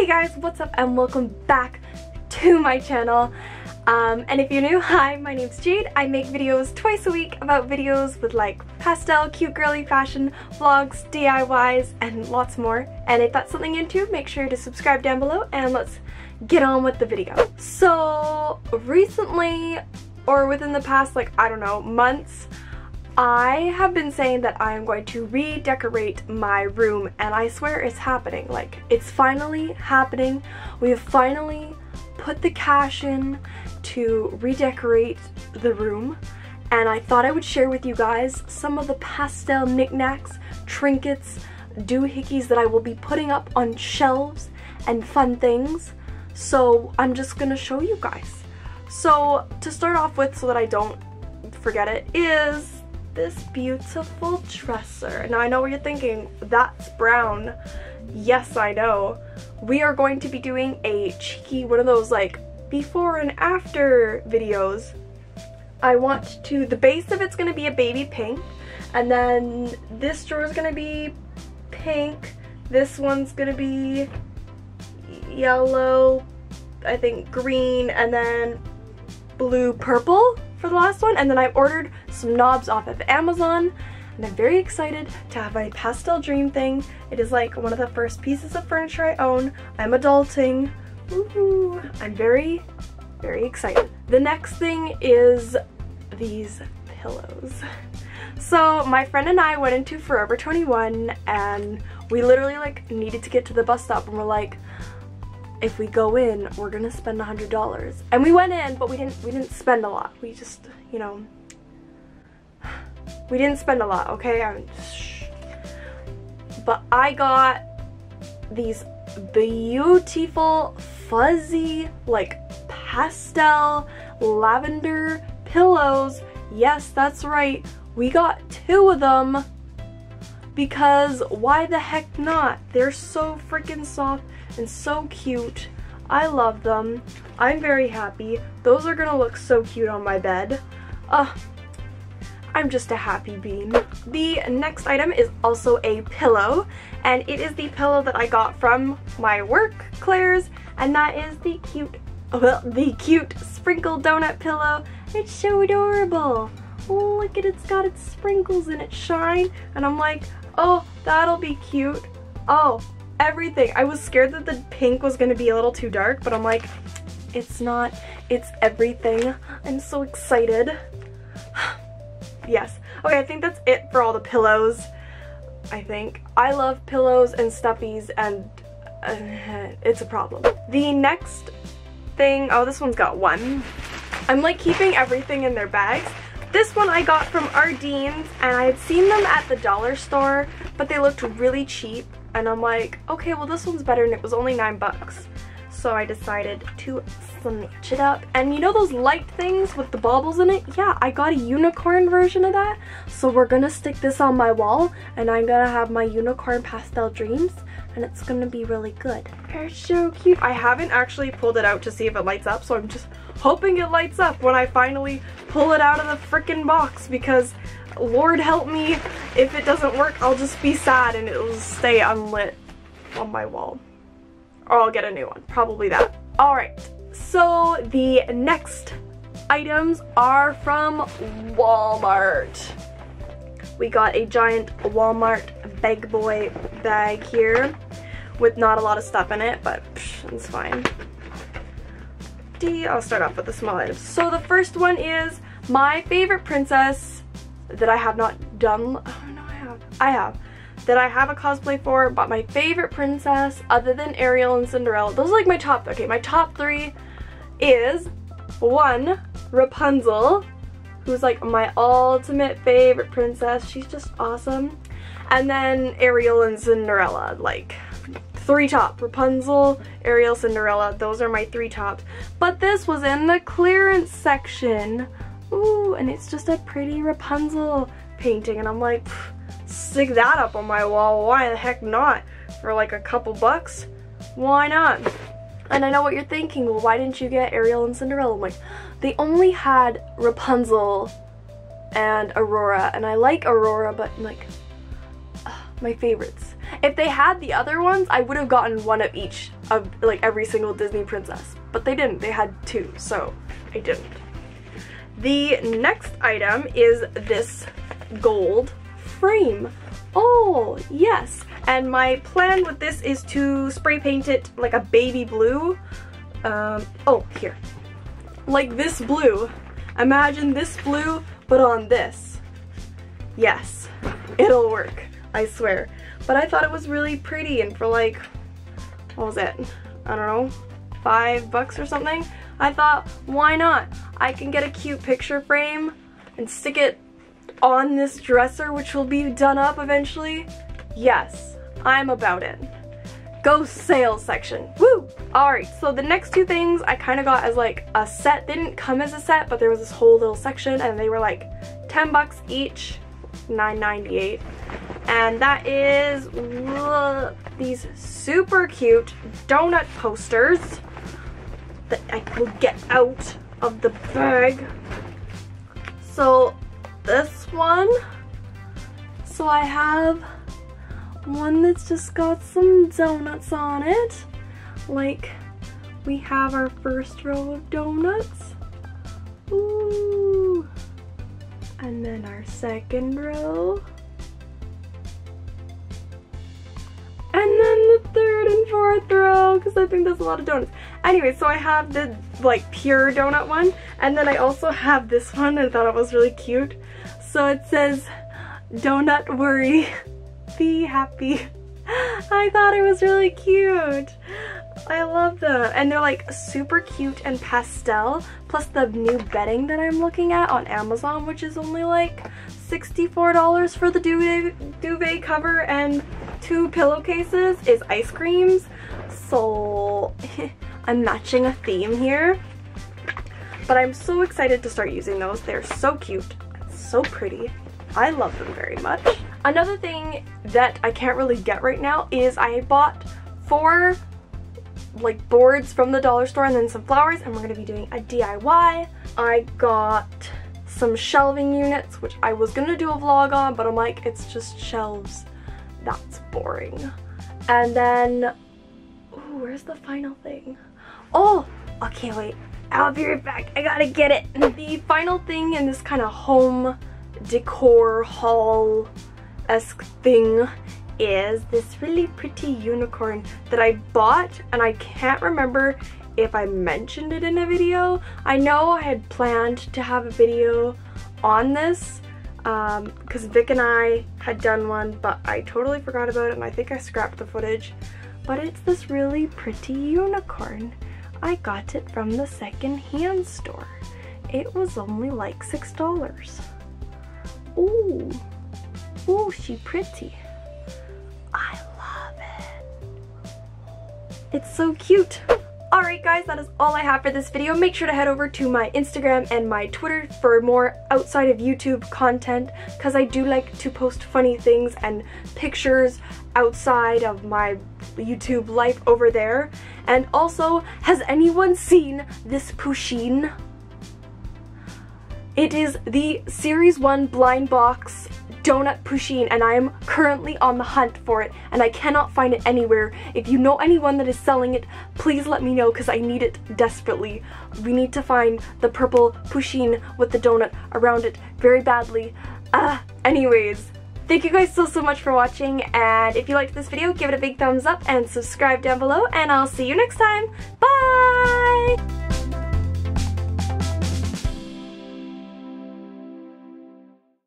Hey guys, what's up and welcome back to my channel. And if you're new, hi, my name's Jade. I make videos twice a week about videos with like pastel, cute girly fashion, vlogs, DIYs, and lots more. And if that's something you're into, make sure to subscribe down below and let's get on with the video. So recently, or within the past like, I don't know, months, I have been saying that I am going to redecorate my room, and I swear it's happening. Like, it's finally happening. We have finally put the cash in to redecorate the room, and I thought I would share with you guys some of the pastel knickknacks, trinkets, doohickeys that I will be putting up on shelves and fun things. So I'm just gonna show you guys. So to start off with, so that I don't forget it, is this beautiful dresser. Now I know what you're thinking, that's brown. Yes, I know. We are going to be doing a cheeky, one of those like before and after videos. The base of it's gonna be a baby pink, and then this drawer is gonna be pink, this one's gonna be yellow, I think green, and then blue purple for the last one. And then I ordered some knobs off of Amazon, and I'm very excited to have my pastel dream thing. It is like one of the first pieces of furniture I own. I'm adulting. Woohoo! I'm very, very excited. The next thing is these pillows. So my friend and I went into Forever 21, and we literally like needed to get to the bus stop, and we're like, if we go in, we're gonna spend $100. And we went in, but we didn't spend a lot. We just, you know, we didn't spend a lot, okay? But I got these beautiful, fuzzy, like pastel, lavender pillows. Yes, that's right. We got 2 of them because why the heck not? They're so freaking soft and so cute. I love them. I'm very happy. Those are gonna look so cute on my bed. I'm just a happy bean. The next item is also a pillow, and it is the pillow that I got from my work, Claire's, and that is the cute sprinkle donut pillow. It's so adorable. Look at it, it's got its sprinkles and its shine, and I'm like, oh, that'll be cute. Oh, everything. I was scared that the pink was gonna be a little too dark, but I'm like, it's not. It's everything. I'm so excited. Yes. Okay, I think that's it for all the pillows. I think. I love pillows and stuffies, and it's a problem. The next thing, oh, this one's got 1. I'm like keeping everything in their bags. This one I got from Ardene's, and I had seen them at the dollar store, but they looked really cheap. And I'm like, okay, well this one's better, and it was only $9. So I decided to snatch it up. And you know those light things with the baubles in it? Yeah, I got a unicorn version of that. So we're gonna stick this on my wall, and I'm gonna have my unicorn pastel dreams, and it's gonna be really good. They're so cute. I haven't actually pulled it out to see if it lights up, so I'm just hoping it lights up when I finally pull it out of the frickin' box, because Lord help me, if it doesn't work, I'll just be sad and it'll stay unlit on my wall. Or I'll get a new one, probably that. Alright, so the next items are from Walmart. We got a giant Walmart Big Boy bag here with not a lot of stuff in it, but it's fine. I'll start off with the small items. So the first one is my favorite princess that I have not done. Oh no, I have. That I have a cosplay for, but my favorite princess other than Ariel and Cinderella, those are like my top, okay, my top 3 is 1, Rapunzel, who's like my ultimate favorite princess. She's just awesome. And then Ariel and Cinderella, like 3 top. Rapunzel, Ariel, Cinderella, those are my 3 tops. But this was in the clearance section. Ooh, and it's just a pretty Rapunzel painting, and I'm like, stick that up on my wall. Why the heck not? For like a couple bucks, why not? And I know what you're thinking, well, why didn't you get Ariel and Cinderella? I'm like, they only had Rapunzel and Aurora, and I like Aurora, but like, my favorites. If they had the other ones, I would have gotten one of each of like every single Disney princess, but they didn't. They had 2, so I didn't. The next item is this gold frame. Oh, yes. And my plan with this is to spray paint it like a baby blue. Oh, here. Like this blue. Imagine this blue, but on this. Yes, it'll work, I swear. But I thought it was really pretty, and for like, what was it? I don't know, $5 or something? I thought, why not? I can get a cute picture frame and stick it on this dresser, which will be done up eventually. Yes, I'm about it. Go sales section, woo! Alright, so the next 2 things I kind of got as like a set. They didn't come as a set, but there was this whole little section, and they were like $10 each, $9.98. And that is these super cute donut posters that I will get out of the bag. So this one, so I have one that's just got some donuts on it. Like, we have our first row of donuts. Ooh. And then our second row. And then the third and fourth row, because I think that's a lot of donuts. Anyway, so I have the like pure donut one, and then I also have this one. I thought it was really cute. So it says, "Donut worry, be happy." I thought it was really cute. I love them. And they're like super cute and pastel, plus the new bedding that I'm looking at on Amazon, which is only like $64 for the duvet cover and 2 pillowcases, is ice creams. So I'm matching a theme here. But I'm so excited to start using those. They're so cute and so pretty. I love them very much. Another thing that I can't really get right now is I bought 4 like boards from the dollar store and then some flowers, and we're gonna be doing a DIY. I got some shelving units, which I was gonna do a vlog on, but I'm like, it's just shelves. That's boring. And then, ooh, where's the final thing? Oh, okay, wait. I'll be right back. I gotta get it. The final thing in this kind of home decor haul-esque thing is this really pretty unicorn that I bought, and I can't remember if I mentioned it in a video. I know I had planned to have a video on this because Vic and I had done one, but I totally forgot about it, and I think I scrapped the footage. But it's this really pretty unicorn. I got it from the second-hand store. It was only like $6. Ooh, ooh, she pretty. I love it. It's so cute. Alright guys, that is all I have for this video. Make sure to head over to my Instagram and my Twitter for more outside of YouTube content, because I do like to post funny things and pictures outside of my YouTube life over there. And also, has anyone seen this Pusheen? It is the Series 1 blind box donut Pusheen, and I am currently on the hunt for it, and I cannot find it anywhere. If you know anyone that is selling it, please let me know, because I need it desperately. We need to find the purple Pusheen with the donut around it very badly. Anyways, thank you guys so much for watching, and if you liked this video, give it a big thumbs up and subscribe down below, and I'll see you next time. Bye!